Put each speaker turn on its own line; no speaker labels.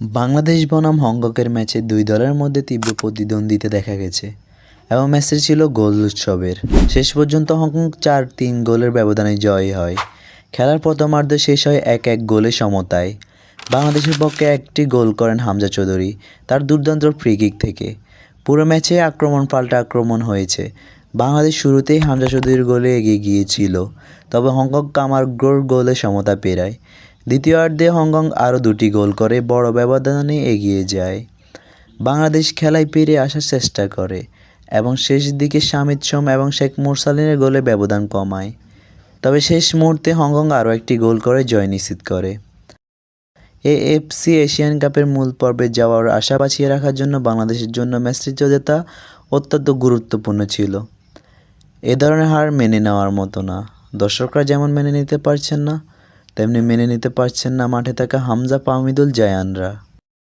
বাংলাদেশ বনাম হংকংয়ের ম্যাচে দুই দলের মধ্যে তীব্র প্রতিদ্বন্দ্বিতা দেখা গেছে এবং ম্যাচটি ছিল গোল উৎসবের। শেষ পর্যন্ত হংকং 4-3 গোলের ব্যবধানে জয়ী হয়। খেলার প্রথমার্ধে শেষ হয় 1-1 গোলে সমতায়। বাংলাদেশের পক্ষে একটি গোল করেন হামজা চৌধুরী তার দুর্দান্ত ফ্রি কিক থেকে। পুরো ম্যাচে আক্রমণ পাল্টা আক্রমণ হয়েছে। বাংলাদেশ শুরুতেই হামজা চৌধুরীর গোলে এগিয়ে গিয়েছিল, তবে হংকং কামারগোর গোলে সমতা পেরায়। দ্বিতীয়ার্ধে হংকং আরও 2টি গোল করে বড় ব্যবধানে এগিয়ে যায়। বাংলাদেশ খেলায় ফিরে আসার চেষ্টা করে এবং শেষ দিকে শামিদ সোম এবং শেখ মুরসালিনের গোলে ব্যবধান কমায়। তবে শেষ মুহূর্তে হংকং আরও একটি গোল করে জয় নিশ্চিত করে। এএফসি এশিয়ান কাপের মূল পর্বে যাওয়ার আশা বাঁচিয়ে রাখার জন্য বাংলাদেশের জন্য ম্যাচটি জেতা অত্যন্ত গুরুত্বপূর্ণ ছিল। এ ধরনের হার মেনে নেওয়ার মতো না। দর্শকরা যেমন মেনে নিতে পারছেন না, তেমনি মেনে নিতে পারছেন না মাঠে থাকা হামজা, ফাহমিদুল, জায়ানরা।